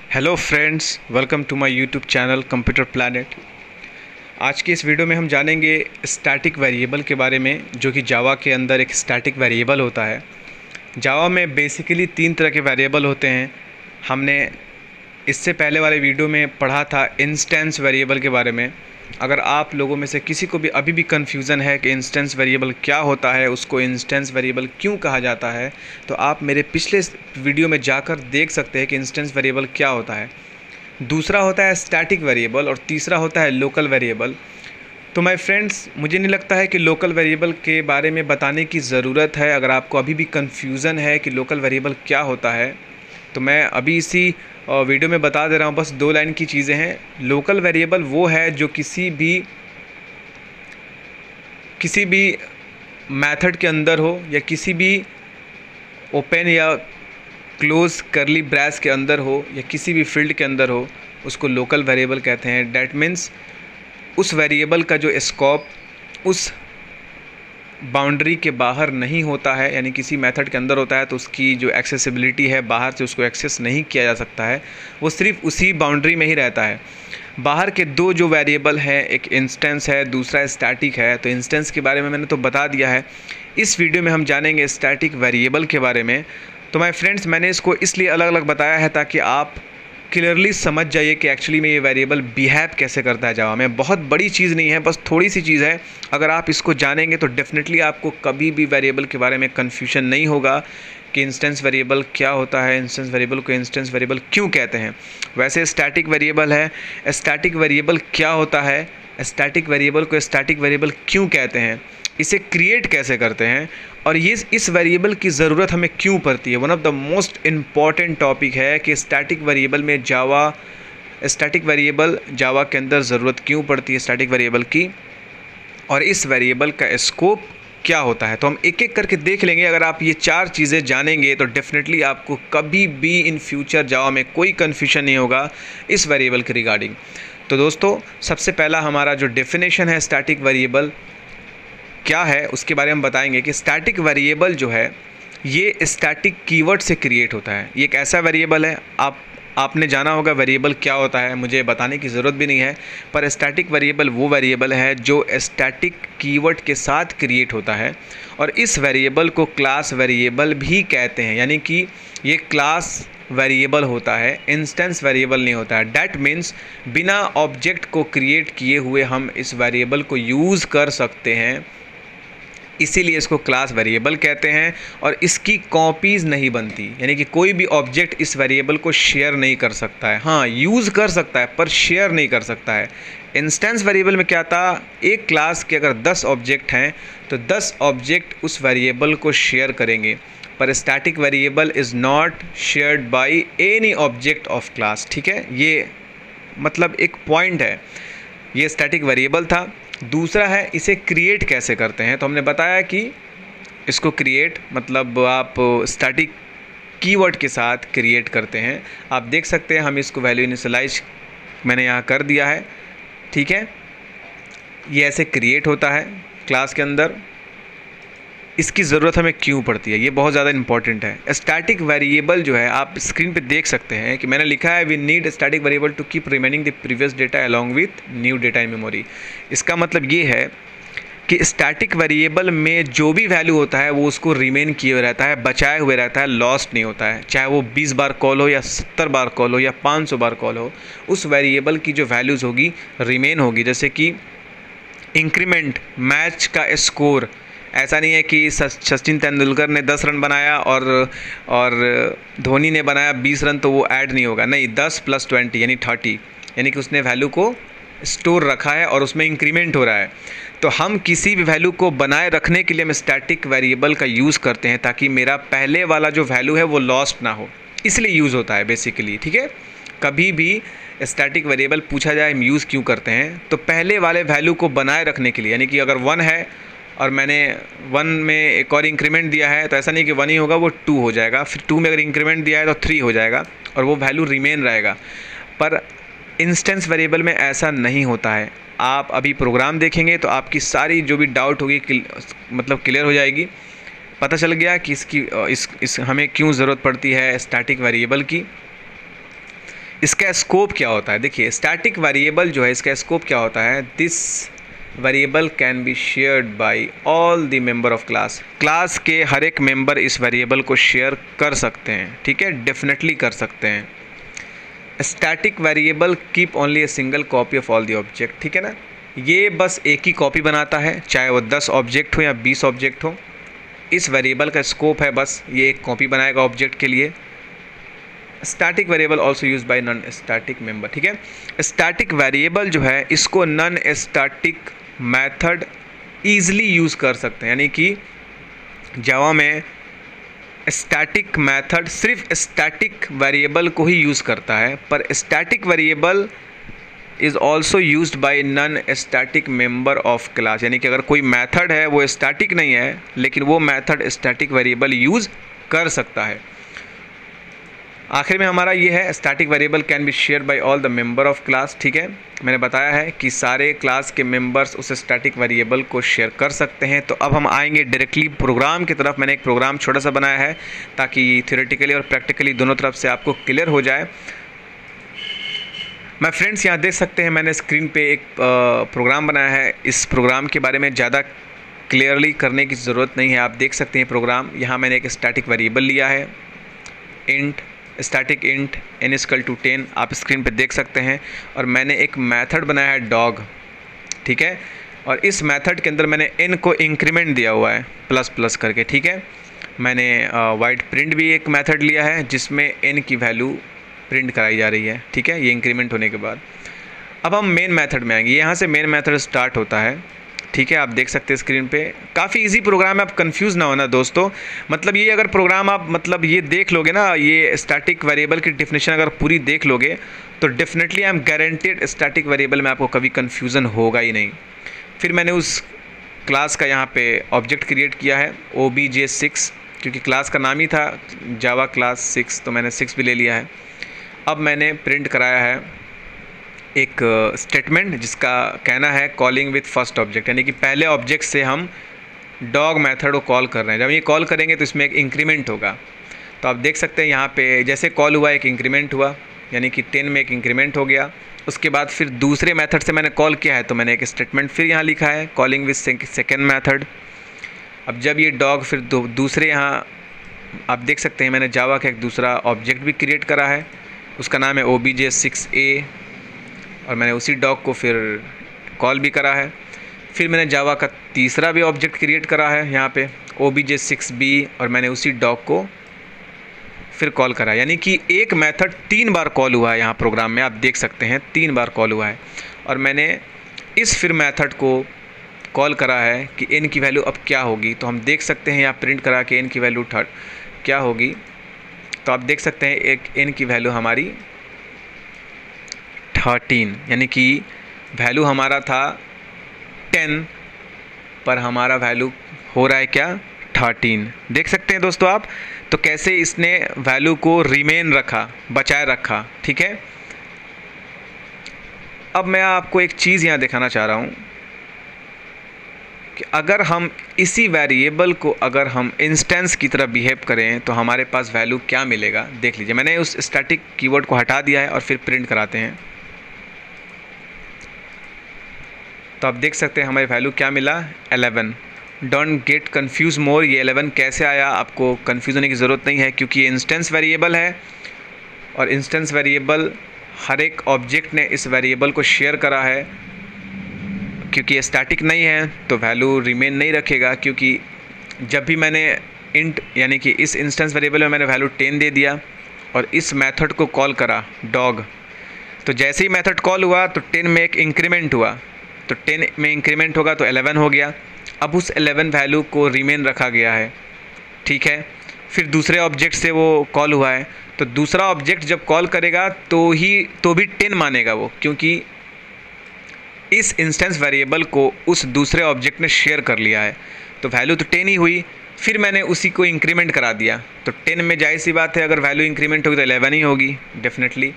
Hello friends, welcome to my YouTube channel computer planet. आज की इस वीडियो में हम जानेंगे स्टैटिक वेरिएबल के बारे में, जो कि जावा के अंदर एक स्टैटिक वेरिएबल होता है। जावा में बेसिकली 3 तरह के वेरिएबल होते हैं। हमने इससे पहले वाले वीडियो में पढ़ा था इंस्टेंस वेरिएबल के बारे में। अगर आप लोगों में से किसी को भी अभी भी कन्फ्यूज़न है कि इंस्टेंस वेरिएबल क्या होता है, उसको इंस्टेंस वेरिएबल क्यों कहा जाता है, तो आप मेरे पिछले वीडियो में जाकर देख सकते हैं कि इंस्टेंस वेरिएबल क्या होता है। दूसरा होता है स्टैटिक वेरिएबल और तीसरा होता है लोकल वेरिएबल। तो माय फ्रेंड्स, मुझे नहीं लगता है कि लोकल वेरिएबल के बारे में बताने की ज़रूरत है। अगर आपको अभी भी कन्फ्यूज़न है कि लोकल वेरिएबल क्या होता है, तो मैं अभी इसी वीडियो में बता दे रहा हूँ। बस 2 लाइन की चीज़ें हैं। लोकल वेरिएबल वो है जो किसी भी मेथड के अंदर हो या किसी भी ओपन या क्लोज करली ब्रैस के अंदर हो या किसी भी फील्ड के अंदर हो, उसको लोकल वेरिएबल कहते हैं। डैट मीन्स उस वेरिएबल का जो स्कोप उस बाउंड्री के बाहर नहीं होता है, यानी किसी मेथड के अंदर होता है तो उसकी जो एक्सेसिबिलिटी है, बाहर से उसको एक्सेस नहीं किया जा सकता है, वो सिर्फ उसी बाउंड्री में ही रहता है। बाहर के 2 जो वेरिएबल हैं, एक इंस्टेंस है, दूसरा स्टैटिक है। तो इंस्टेंस के बारे में मैंने तो बता दिया है। इस वीडियो में हम जानेंगे स्टैटिक वेरिएबल के बारे में। तो माय फ्रेंड्स, मैंने इसको इसलिए अलग अलग बताया है ताकि आप क्लियरली समझ जाइए कि एक्चुअली में ये वेरिएबल बिहेव कैसे करता है जावा में। बहुत बड़ी चीज़ नहीं है, बस थोड़ी सी चीज़ है। अगर आप इसको जानेंगे तो डेफिनेटली आपको कभी भी वेरिएबल के बारे में कन्फ्यूजन नहीं होगा कि इंस्टेंस वेरिएबल क्या होता है, इंस्टेंस वेरिएबल को इंस्टेंस वेरिएबल क्यों कहते हैं। वैसे स्टैटिक वेरिएबल है, स्टैटिक वेरिएबल क्या होता है, स्टैटिक वेरिएबल को स्टैटिक वेरिएबल क्यों कहते हैं, इसे क्रिएट कैसे करते हैं, और ये इस वेरिएबल की ज़रूरत हमें क्यों पड़ती है। One of the most important topic है कि स्टैटिक वेरिएबल जावा के अंदर ज़रूरत क्यों पड़ती है स्टैटिक वेरिएबल की, और इस वेरिएबल का स्कोप क्या होता है। तो हम एक एक करके देख लेंगे। अगर आप ये 4 चीज़ें जानेंगे तो डेफिनेटली आपको कभी भी इन फ्यूचर जावा में कोई कन्फ्यूजन नहीं होगा इस वेरिएबल के रिगार्डिंग। तो दोस्तों, सबसे पहला हमारा जो डेफिनेशन है स्टैटिक वेरिएबल क्या है, उसके बारे में बताएंगे कि स्टैटिक वेरिएबल जो है ये स्टैटिक कीवर्ड से क्रिएट होता है। ये एक ऐसा वेरिएबल है, आपने जाना होगा वेरिएबल क्या होता है, मुझे बताने की ज़रूरत भी नहीं है। पर स्टैटिक वेरिएबल वो वेरिएबल है जो स्टैटिक कीवर्ड के साथ क्रिएट होता है, और इस वेरिएबल को क्लास वेरिएबल भी कहते हैं। यानी कि ये क्लास वेरिएबल होता है, इंस्टेंस वेरिएबल नहीं होता है। डैट मीन्स बिना ऑब्जेक्ट को क्रिएट किए हुए हम इस वेरिएबल को यूज़ कर सकते हैं, इसीलिए इसको क्लास वेरिएबल कहते हैं। और इसकी कॉपीज़ नहीं बनती, यानी कि कोई भी ऑब्जेक्ट इस वेरिएबल को शेयर नहीं कर सकता है। हाँ, यूज़ कर सकता है पर शेयर नहीं कर सकता है। इंस्टेंस वेरिएबल में क्या था, एक क्लास के अगर 10 ऑब्जेक्ट हैं तो 10 ऑब्जेक्ट उस वेरिएबल को शेयर करेंगे। पर static variable is not shared by any object of class. ठीक है, ये मतलब एक पॉइंट है। ये स्टैटिक वेरिएबल था। दूसरा है इसे क्रिएट कैसे करते हैं। तो हमने बताया कि इसको क्रिएट मतलब आप स्टैटिक कीवर्ड के साथ क्रिएट करते हैं। आप देख सकते हैं हम इसको वैल्यू इनिशियलाइज मैंने यहाँ कर दिया है। ठीक है, ये ऐसे क्रिएट होता है क्लास के अंदर। इसकी ज़रूरत हमें क्यों पड़ती है, ये बहुत ज़्यादा इंपॉर्टेंट है। स्टैटिक वेरिएबल जो है आप स्क्रीन पे देख सकते हैं कि मैंने लिखा है we need static variable to keep remaining the previous data along with new data in memory. इसका मतलब ये है कि स्टैटिक वेरिएबल में जो भी वैल्यू होता है वो उसको रिमेन किए हुए रहता है, बचाए हुए रहता है, लॉस्ट नहीं होता है। चाहे वो 20 बार कॉल हो या 70 बार कॉल हो या 500 बार कॉल हो, उस वेरिएबल की जो वैल्यूज़ होगी रिमेन होगी। जैसे कि इंक्रीमेंट, मैच का स्कोर। ऐसा नहीं है कि सचिन तेंदुलकर ने 10 रन बनाया और धोनी ने बनाया 20 रन तो वो ऐड नहीं होगा। नहीं, 10 + 20 यानी 30, यानी कि उसने वैल्यू को स्टोर रखा है और उसमें इंक्रीमेंट हो रहा है। तो हम किसी भी वैल्यू को बनाए रखने के लिए हम स्टैटिक वेरिएबल का यूज़ करते हैं ताकि मेरा पहले वाला जो वैल्यू है वो लॉस्ट ना हो, इसलिए यूज़ होता है बेसिकली। ठीक है, कभी भी स्टैटिक वेरिएबल पूछा जाए हम यूज़ क्यों करते हैं, तो पहले वाले वैल्यू को बनाए रखने के लिए। यानी कि अगर 1 है और मैंने 1 में एक और इंक्रीमेंट दिया है, तो ऐसा नहीं कि 1 ही होगा, वो 2 हो जाएगा। फिर 2 में अगर इंक्रीमेंट दिया है तो 3 हो जाएगा और वो वैल्यू रिमेन रहेगा। पर इंस्टेंस वेरिएबल में ऐसा नहीं होता है। आप अभी प्रोग्राम देखेंगे तो आपकी सारी जो भी डाउट होगी मतलब क्लियर हो जाएगी। पता चल गया कि इसकी हमें क्यों ज़रूरत पड़ती है स्टैटिक वेरिएबल की। इसका स्कोप क्या होता है? देखिए स्टैटिक वेरिएबल जो है इसका स्कोप क्या होता है? This variable can be shared by all the member of class. Class के हर एक मेंबर इस वेरिएबल को शेयर कर सकते हैं, ठीक है, डेफिनेटली कर सकते हैं। Static variable keep only a single copy of all the object, ठीक है ना, ये बस एक ही कॉपी बनाता है, चाहे वो 10 ऑब्जेक्ट हो या 20 ऑब्जेक्ट हो। इस वेरिएबल का स्कोप है बस ये एक कॉपी बनाएगा ऑब्जेक्ट के लिए। Static variable also use by non static member, ठीक है। स्टैटिक वेरिएबल जो है इसको non static method easily use कर सकते हैं, यानी कि जावा में स्टैटिक मेथड सिर्फ स्टैटिक वेरिएबल को ही यूज़ करता है, पर static variable is also used by non static member of class, यानी कि अगर कोई मेथड है वो स्टैटिक नहीं है लेकिन वो मेथड स्टैटिक वेरिएबल यूज़ कर सकता है। आखिर में हमारा ये है static variable can be share by all the member of class, ठीक है। मैंने बताया है कि सारे क्लास के मेंबर्स उस स्टैटिक वेरिएबल को शेयर कर सकते हैं। तो अब हम आएंगे डायरेक्टली प्रोग्राम की तरफ। मैंने एक प्रोग्राम छोटा सा बनाया है ताकि थ्योरेटिकली और प्रैक्टिकली दोनों तरफ से आपको क्लियर हो जाए। मैं फ्रेंड्स यहाँ देख सकते हैं मैंने स्क्रीन पे एक प्रोग्राम बनाया है। इस प्रोग्राम के बारे में ज़्यादा क्लियरली करने की ज़रूरत नहीं है, आप देख सकते हैं प्रोग्राम। यहाँ मैंने एक स्टैटिक वेरिएबल लिया है int, static int n equal to 10, आप स्क्रीन पे देख सकते हैं। और मैंने एक मेथड बनाया है डॉग, ठीक है, और इस मेथड के अंदर मैंने n को इंक्रीमेंट दिया हुआ है प्लस प्लस करके, ठीक है। मैंने वाइड प्रिंट भी एक मेथड लिया है जिसमें n की वैल्यू प्रिंट कराई जा रही है, ठीक है, ये इंक्रीमेंट होने के बाद। अब हम मेन मेथड में आएंगे, यहाँ से मेन मेथड स्टार्ट होता है, ठीक है, आप देख सकते हैं स्क्रीन पे। काफ़ी इजी प्रोग्राम है, आप कंफ्यूज ना होना दोस्तों। मतलब ये अगर प्रोग्राम आप मतलब ये देख लोगे ना, ये स्टैटिक वेरिएबल की डेफिनेशन अगर पूरी देख लोगे तो definitely I am guaranteed static variable में आपको कभी कन्फ्यूज़न होगा ही नहीं। फिर मैंने उस क्लास का यहाँ पे ऑब्जेक्ट क्रिएट किया है obj6, क्योंकि क्लास का नाम ही था जावा क्लास 6, तो मैंने 6 भी ले लिया है। अब मैंने प्रिंट कराया है एक स्टेटमेंट जिसका कहना है कॉलिंग विथ फर्स्ट ऑब्जेक्ट, यानी कि पहले ऑब्जेक्ट से हम डॉग मेथड को कॉल कर रहे हैं। जब ये कॉल करेंगे तो इसमें एक इंक्रीमेंट होगा। तो आप देख सकते हैं यहाँ पे जैसे कॉल हुआ एक इंक्रीमेंट हुआ, यानी कि 10 में एक इंक्रीमेंट हो गया। उसके बाद फिर दूसरे मेथड से मैंने कॉल किया है तो मैंने एक स्टेटमेंट फिर यहाँ लिखा है कॉलिंग विथ सेकेंड मेथड। अब जब ये डॉग फिर दूसरे यहाँ आप देख सकते हैं मैंने जावा का एक दूसरा ऑब्जेक्ट भी क्रिएट करा है, उसका नाम है obj6a, और मैंने उसी डॉग को फिर कॉल भी करा है। फिर मैंने जावा का तीसरा भी ऑब्जेक्ट क्रिएट करा है यहाँ पे obj6b, और मैंने उसी डॉग को फिर कॉल करा, यानी कि एक मेथड 3 बार कॉल हुआ है यहाँ प्रोग्राम में, आप देख सकते हैं 3 बार कॉल हुआ है। और मैंने इस फिर मेथड को कॉल करा है कि n की वैल्यू अब क्या होगी। तो हम देख सकते हैं यहाँ प्रिंट करा कि n की वैल्यू क्या होगी। तो आप देख सकते हैं एक n की वैल्यू हमारी 13, यानी कि वैल्यू हमारा था 10 पर हमारा वैल्यू हो रहा है क्या 13। देख सकते हैं दोस्तों आप, तो कैसे इसने वैल्यू को रिमेन रखा, बचाए रखा, ठीक है। अब मैं आपको एक चीज़ यहाँ दिखाना चाह रहा हूँ कि अगर हम इसी वेरिएबल को अगर हम इंस्टेंस की तरह बिहेव करें तो हमारे पास वैल्यू क्या मिलेगा, देख लीजिए। मैंने उस स्टैटिक कीवर्ड को हटा दिया है और फिर प्रिंट कराते हैं। तो आप देख सकते हैं हमारी वैल्यू क्या मिला 11। डोंट गेट कन्फ्यूज मोर, ये 11 कैसे आया आपको कन्फ्यूज होने की ज़रूरत नहीं है, क्योंकि ये इंस्टेंस वेरिएबल है और इंस्टेंस वेरिएबल हर एक ऑब्जेक्ट ने इस वेरिएबल को शेयर करा है। क्योंकि ये स्टैटिक नहीं है तो वैल्यू रिमेन नहीं रखेगा, क्योंकि जब भी मैंने इंट यानी कि इस इंस्टेंस वेरिएबल में मैंने वैल्यू 10 दे दिया और इस मेथड को कॉल करा डॉग, तो जैसे ही मेथड कॉल हुआ तो 10 में एक इंक्रीमेंट हुआ, तो 10 में इंक्रीमेंट होगा तो 11 हो गया। अब उस 11 वैल्यू को रिमेन रखा गया है, ठीक है। फिर दूसरे ऑब्जेक्ट से वो कॉल हुआ है, तो दूसरा ऑब्जेक्ट जब कॉल करेगा तो भी 10 मानेगा वो, क्योंकि इस इंस्टेंस वेरिएबल को उस दूसरे ऑब्जेक्ट ने शेयर कर लिया है, तो वैल्यू तो 10 ही हुई। फिर मैंने उसी को इंक्रीमेंट करा दिया, तो 10 में जाहिर सी बात है अगर वैल्यू इंक्रीमेंट होगी तो 11 ही होगी डेफिनेटली।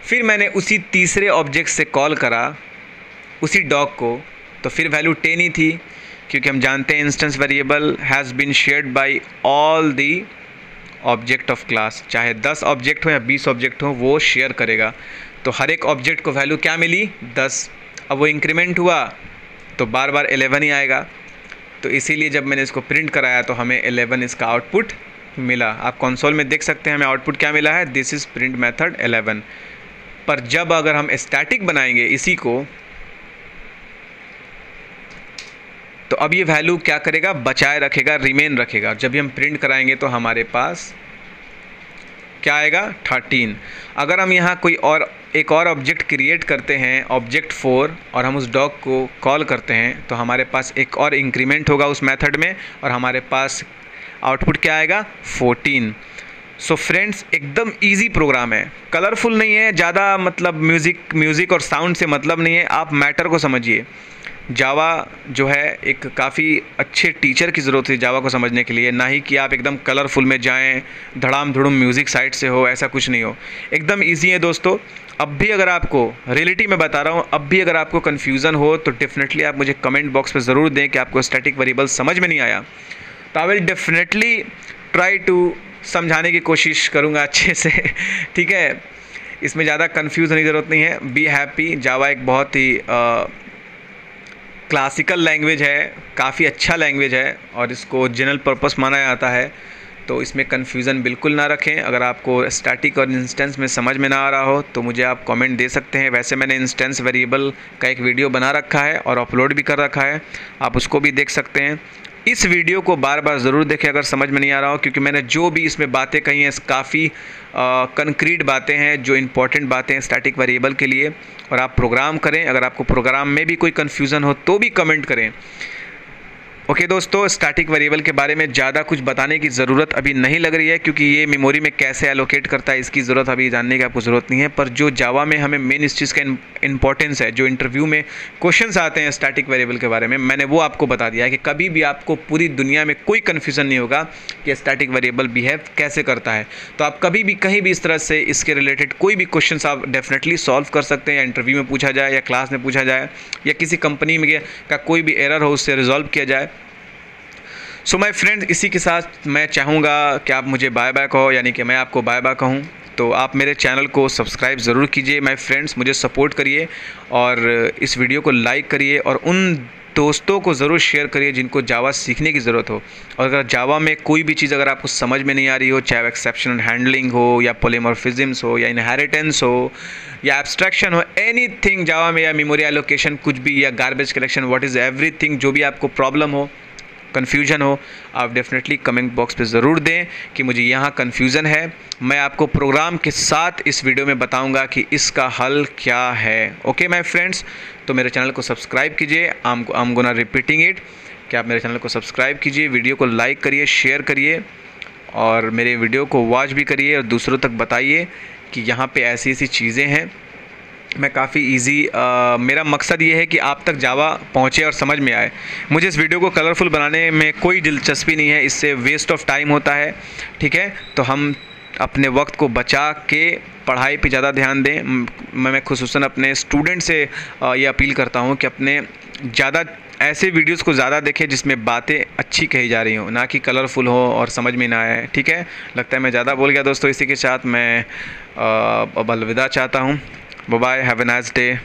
फिर मैंने उसी तीसरे ऑब्जेक्ट से कॉल करा उसी डॉग को, तो फिर वैल्यू 10 ही थी, क्योंकि हम जानते हैं instance variable has been shared by all the object of class, चाहे 10 ऑब्जेक्ट हो या 20 ऑब्जेक्ट हो, वो शेयर करेगा। तो हर एक ऑब्जेक्ट को वैल्यू क्या मिली? 10। अब वो इंक्रीमेंट हुआ तो बार बार 11 ही आएगा। तो इसीलिए जब मैंने इसको प्रिंट कराया तो हमें 11 इसका आउटपुट मिला। आप कंसोल में देख सकते हैं हमें आउटपुट क्या मिला है, दिस इज़ प्रिंट मेथड 11। पर जब अगर हम स्टैटिक बनाएंगे इसी को, तो अब ये वैल्यू क्या करेगा, बचाए रखेगा, रिमेन रखेगा। जब भी हम प्रिंट कराएंगे तो हमारे पास क्या आएगा, 13। अगर हम यहाँ कोई और एक और ऑब्जेक्ट क्रिएट करते हैं, ऑब्जेक्ट 4, और हम उस डॉग को कॉल करते हैं तो हमारे पास एक और इंक्रीमेंट होगा उस मेथड में और हमारे पास आउटपुट क्या आएगा, 14। सो फ्रेंड्स, एकदम इजी प्रोग्राम है, कलरफुल नहीं है ज़्यादा, मतलब म्यूज़िक और साउंड से मतलब नहीं है। आप मैटर को समझिए। जावा जो है एक काफ़ी अच्छे टीचर की ज़रूरत है जावा को समझने के लिए, ना ही कि आप एकदम कलरफुल में जाएं, धड़ाम धुड़ुम म्यूज़िक साइड से हो, ऐसा कुछ नहीं हो। एकदम इजी है दोस्तों। अब भी अगर आपको, रियलिटी में बता रहा हूँ, अब भी अगर आपको कन्फ्यूज़न हो तो डेफिनेटली आप मुझे कमेंट बॉक्स पे ज़रूर दें कि आपको स्टैटिक वेरिएबल समझ में नहीं आया। तो I will definitely try to समझाने की कोशिश करूँगा अच्छे से, ठीक है। इसमें ज़्यादा कन्फ्यूज़ होने की ज़रूरत नहीं है। Be happy. जावा एक बहुत ही क्लासिकल लैंग्वेज है, काफ़ी अच्छा लैंग्वेज है और इसको जनरल पर्पस माना जाता है। तो इसमें कन्फ्यूज़न बिल्कुल ना रखें। अगर आपको स्टैटिक और इंस्टेंस में समझ में ना आ रहा हो तो मुझे आप कमेंट दे सकते हैं। वैसे मैंने इंस्टेंस वेरिएबल का एक वीडियो बना रखा है और अपलोड भी कर रखा है, आप उसको भी देख सकते हैं। इस वीडियो को बार बार ज़रूर देखें अगर समझ में नहीं आ रहा हो, क्योंकि मैंने जो भी इसमें बातें कही हैं काफ़ी कंक्रीट बातें हैं, जो इम्पॉर्टेंट बातें हैं स्टैटिक वेरिएबल के लिए। और आप प्रोग्राम करें, अगर आपको प्रोग्राम में भी कोई कन्फ्यूज़न हो तो भी कमेंट करें। ओके दोस्तों, स्टैटिक वेरिएबल के बारे में ज़्यादा कुछ बताने की ज़रूरत अभी नहीं लग रही है, क्योंकि ये मेमोरी में कैसे एलोकेट करता है इसकी ज़रूरत अभी जानने की आपको ज़रूरत नहीं है। पर जो जावा में हमें मेन इस चीज़ का इंपॉर्टेंस है, जो इंटरव्यू में क्वेश्चंस आते हैं स्टैटिक वेरिएबल के बारे में, मैंने वो आपको बता दिया है कि कभी भी आपको पूरी दुनिया में कोई कन्फ्यूज़न नहीं होगा कि स्टैटिक वेरिएबल बिहेव कैसे करता है। तो आप कभी भी कहीं भी इस तरह से इसके रिलेटेड कोई भी क्वेश्चन आप डेफिनेटली सॉल्व कर सकते हैं, या इंटरव्यू में पूछा जाए या क्लास में पूछा जाए या किसी कंपनी में का कोई भी एरर हो उससे रिजॉल्व किया जाए। सो माय फ्रेंड्स, इसी के साथ मैं चाहूँगा कि आप मुझे बाय बाय कहो, यानी कि मैं आपको बाय बाय कहूँ। तो आप मेरे चैनल को सब्सक्राइब ज़रूर कीजिए माय फ्रेंड्स, मुझे सपोर्ट करिए और इस वीडियो को लाइक करिए और उन दोस्तों को ज़रूर शेयर करिए जिनको जावा सीखने की ज़रूरत हो। और अगर जावा में कोई भी चीज़ अगर आपको समझ में नहीं आ रही हो, चाहे एक्सेप्शनल हैंडलिंग हो या पॉलीमॉर्फिज्म्स हो या इनहेरिटेंस हो या एब्स्ट्रैक्शन हो, एनीथिंग जावा में, या मेमोरी एलोकेशन कुछ भी, या garbage collection, what is everything, जो भी आपको प्रॉब्लम हो, कन्फ्यूजन हो, आप डेफिनेटली कमेंट बॉक्स पे ज़रूर दें कि मुझे यहाँ कन्फ्यूज़न है। मैं आपको प्रोग्राम के साथ इस वीडियो में बताऊँगा कि इसका हल क्या है। ओके माय फ्रेंड्स, तो मेरे चैनल को सब्सक्राइब कीजिए। I am gonna repeating it कि आप मेरे चैनल को सब्सक्राइब कीजिए, वीडियो को लाइक करिए, शेयर करिए और मेरे वीडियो को वॉच भी करिए और दूसरों तक बताइए कि यहाँ पे ऐसी ऐसी चीज़ें हैं। मैं काफ़ी इजी, मेरा मकसद ये है कि आप तक जावा पहुँचे और समझ में आए। मुझे इस वीडियो को कलरफुल बनाने में कोई दिलचस्पी नहीं है, इससे वेस्ट ऑफ टाइम होता है, ठीक है। तो हम अपने वक्त को बचा के पढ़ाई पे ज़्यादा ध्यान दें। मैं खुसूसन अपने स्टूडेंट से ये अपील करता हूँ कि अपने ज़्यादा ऐसे वीडियोस को ज़्यादा देखें जिसमें बातें अच्छी कही जा रही हों, ना कि कलरफुल हो और समझ में ना आए, ठीक है। लगता है मैं ज़्यादा बोल गया दोस्तों। इसी के साथ मैं अब अलविदा चाहता हूँ। Bye bye, have a nice day.